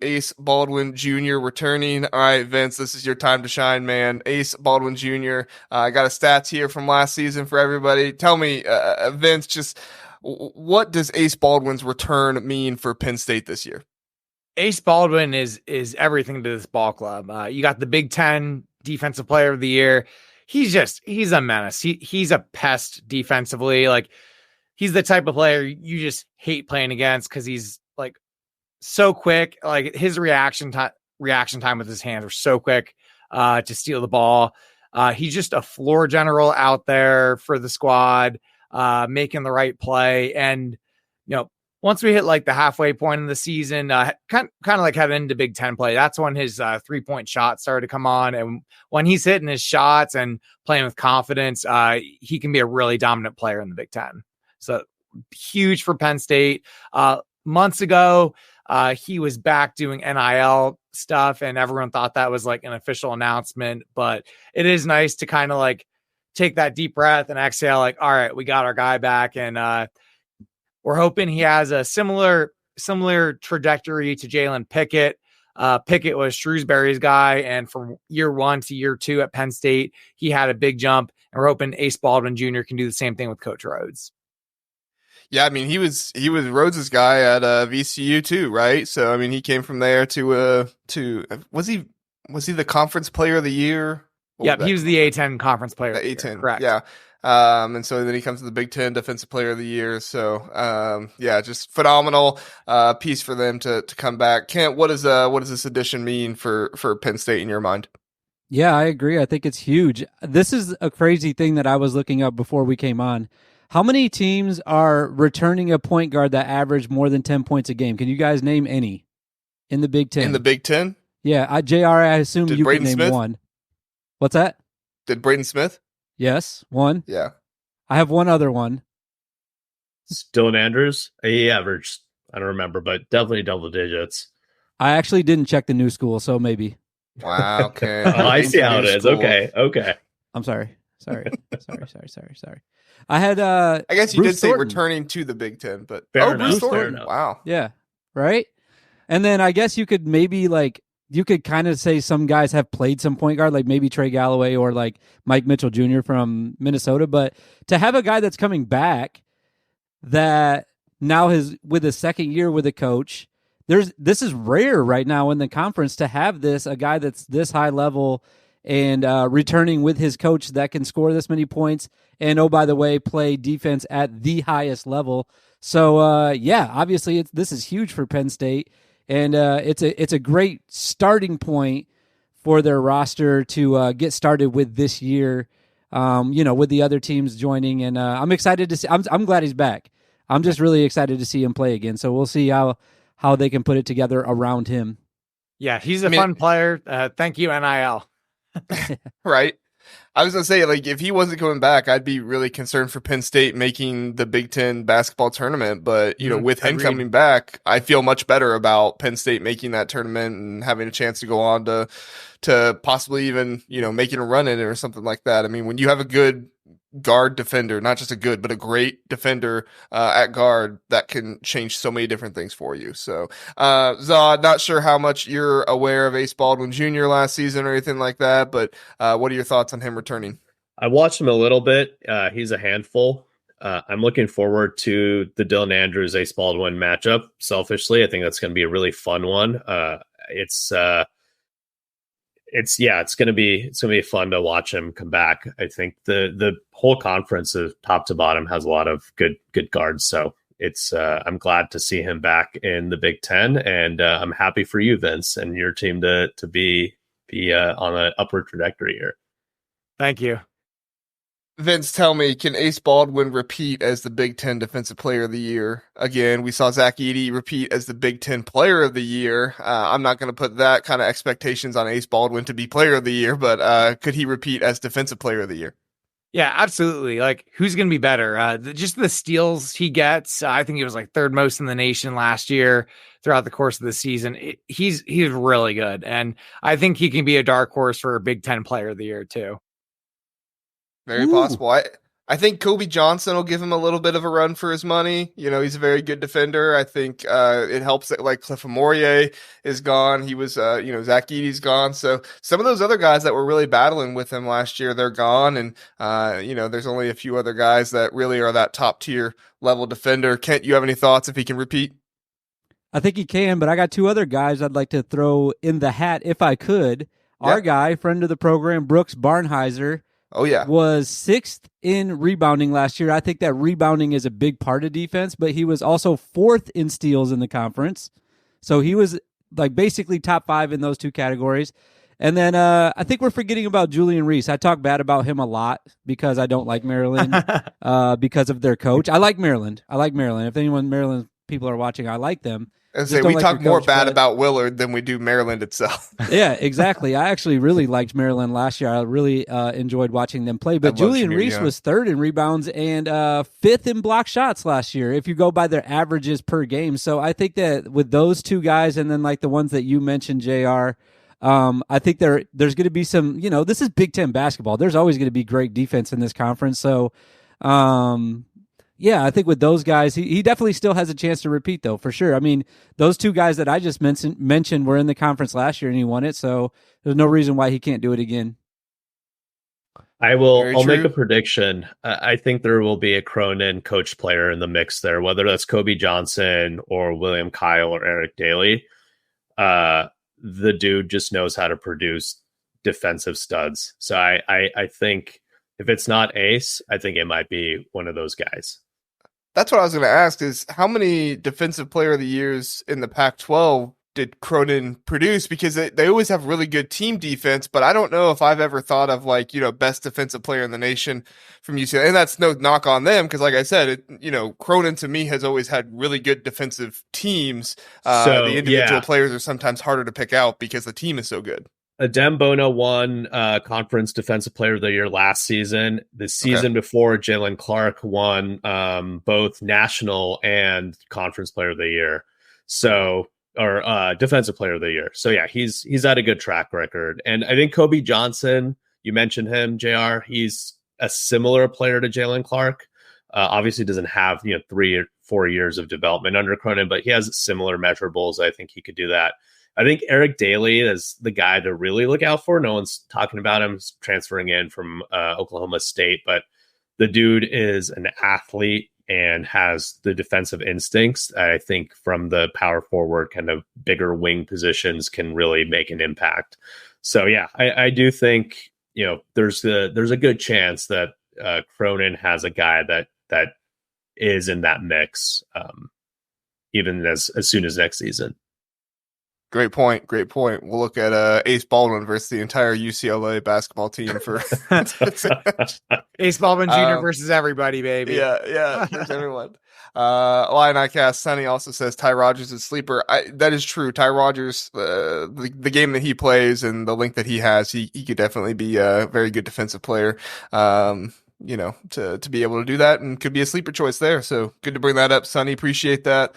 Ace Baldwin Jr. returning. All right, Vince, this is your time to shine, man. Ace Baldwin Jr. I got a stats here from last season for everybody. Tell me, Vince, just what does Ace Baldwin's return mean for Penn State this year? Ace Baldwin is everything to this ball club. You got the Big Ten Defensive Player of the Year. He's a menace. He's a pest defensively. Like, he's the type of player you just hate playing against because he's like so quick. Like, his reaction time with his hands were so quick to steal the ball. He's just a floor general out there for the squad, making the right play. And, once we hit like the halfway point in the season, kind of like heading into Big Ten play, that's when his 3-point shot started to come on. And when he's hitting his shots and playing with confidence, he can be a really dominant player in the Big Ten. So huge for Penn State. Months ago, he was back doing NIL stuff, and everyone thought that was like an official announcement. But it is nice to kind of like take that deep breath and exhale, like, all right, we got our guy back. And we're hoping he has a similar trajectory to Jalen Pickett. Pickett was Shrewsbury's guy, and from year 1 to year 2 at Penn State, he had a big jump. And we're hoping Ace Baldwin Jr. can do the same thing with Coach Rhoades. Yeah, I mean, he was Rhodes' guy at VCU too, right? So I mean, he came from there to was he the conference player of the year? Yep, he was the A10 conference player. The A10, year, correct? Yeah. And so then he comes to the Big Ten Defensive Player of the Year. So, yeah, just phenomenal piece for them to come back. Kent, what does this addition mean for Penn State in your mind? Yeah, I agree. I think it's huge. This is a crazy thing that I was looking up before we came on. How many teams are returning a point guard that average more than 10 points a game? Can you guys name any in the Big Ten? In the Big Ten? Yeah, JR, I assume you can name Smith? one. What's that? Did Braden Smith? Yes, one. Yeah. I have one other one. Dylan Andrews? He averaged, I don't remember, but definitely double digits. I actually didn't check the new school, so maybe. Wow, okay. I see how it is. School. Okay. I'm sorry. Sorry. I had I guess you Bruce did say Thornton. returning to the Big Ten, but Fair enough, Bruce fair Thornton. enough. Wow. Yeah. Right? And then I guess you could maybe you could kind of say some guys have played some point guard, like maybe Trey Galloway or like Mike Mitchell Jr. from Minnesota. But to have a guy that's coming back that now with his second year with a coach, this is rare right now in the conference to have a guy that's this high level and returning with his coach that can score this many points and, oh, by the way, play defense at the highest level. So, yeah, obviously this is huge for Penn State. And it's a great starting point for their roster to get started with this year, with the other teams joining. And I'm excited to see. I'm glad he's back. I'm just really excited to see him play again. So we'll see how they can put it together around him. Yeah, he's a fun player. Thank you, NIL. Right. I was going to say, like, if he wasn't coming back, I'd be really concerned for Penn State making the Big Ten basketball tournament. But, with him coming back, I feel much better about Penn State making that tournament and having a chance to go on to possibly even, making a run in it or something like that. I mean, when you have a good guard defender, not just a good, but a great defender at guard, that can change so many different things for you. So, Zod, not sure how much you're aware of Ace Baldwin Jr. last season or anything like that, but what are your thoughts on him returning? I watched him a little bit. He's a handful. I'm looking forward to the Dylan Andrews Ace Baldwin matchup. Selfishly, I think that's going to be a really fun one. It's going to be fun to watch him come back. I think the whole conference of top to bottom has a lot of good guards. So it's I'm glad to see him back in the Big Ten, and I'm happy for you, Vince, and your team to be on an upward trajectory here. Thank you. Vince, tell me, can Ace Baldwin repeat as the Big Ten Defensive Player of the Year? Again, we saw Zach Edey repeat as the Big Ten Player of the Year. I'm not going to put that kind of expectations on Ace Baldwin to be Player of the Year, but could he repeat as Defensive Player of the Year? Yeah, absolutely. Like, who's going to be better? Just the steals he gets. I think he was like third most in the nation last year throughout the course of the season. He's really good. And I think he can be a dark horse for a Big Ten Player of the Year too. Very possible. I think Kobe Johnson will give him a little bit of a run for his money. He's a very good defender. I think it helps that like Cliff Amorie is gone. He was, Zach Edey's gone. So some of those other guys that were really battling with him last year, they're gone. And, there's only a few other guys that really are that top tier level defender. Kent, you have any thoughts if he can repeat? I think he can, but I got two other guys I'd like to throw in the hat if I could. Our guy, friend of the program, Brooks Barnheiser. Oh, yeah. Was 6th in rebounding last year. I think that rebounding is a big part of defense, but he was also 4th in steals in the conference. So he was like basically top 5 in those two categories. And then I think we're forgetting about Julian Reese. I talk bad about him a lot because I don't like Maryland because of their coach. I like Maryland. If anyone Maryland people are watching, I like them. We talk more bad about Willard than we do Maryland itself. Yeah, exactly. I actually really liked Maryland last year. I really enjoyed watching them play. But Julian Reese was 3rd in rebounds and 5th in block shots last year, if you go by their averages per game. So I think that with those two guys and then like the ones that you mentioned, JR, I think there's going to be some, this is Big Ten basketball. There's always going to be great defense in this conference. So, yeah, I think with those guys, he definitely still has a chance to repeat, though, for sure. I mean, those two guys that I just mentioned were in the conference last year and he won it, so there's no reason why he can't do it again. I'll make a prediction. I think there will be a Cronin coach player in the mix there, whether that's Kobe Johnson or William Kyle or Eric Daly. The dude just knows how to produce defensive studs. So I think if it's not Ace, I think it might be one of those guys. That's what I was going to ask is how many defensive player of the years in the Pac-12 did Cronin produce? Because they always have really good team defense, but I don't know if I've ever thought of best defensive player in the nation from UCLA. And that's no knock on them. Cause like I said, Cronin to me has always had really good defensive teams. The individual players are sometimes harder to pick out because the team is so good. Adem Bona won Conference Defensive Player of the Year last season. The season before, Jalen Clark won both National and Conference Player of the Year. Or Defensive Player of the Year. So yeah, he's had a good track record. And I think Kobe Johnson, you mentioned him, JR, he's a similar player to Jalen Clark. Obviously doesn't have 3 or 4 years of development under Cronin, but he has similar measurables. I think he could do that. I think Eric Daly is the guy to really look out for. No one's talking about him. He's transferring in from Oklahoma State, but the dude is an athlete and has the defensive instincts. I think from the power forward, kind of bigger wing positions can really make an impact. So yeah, I do think there's a good chance that Cronin has a guy that is in that mix, even as soon as next season. Great point. We'll look at Ace Baldwin versus the entire UCLA basketball team for Ace Baldwin Jr. versus everybody, baby. Yeah, there's everyone. Illini cast Sonny also says Ty Rodgers is sleeper. That is true. Ty Rodgers, the game that he plays and the link that he has, he could definitely be a very good defensive player. To be able to do that and could be a sleeper choice there. So good to bring that up, Sonny. Appreciate that.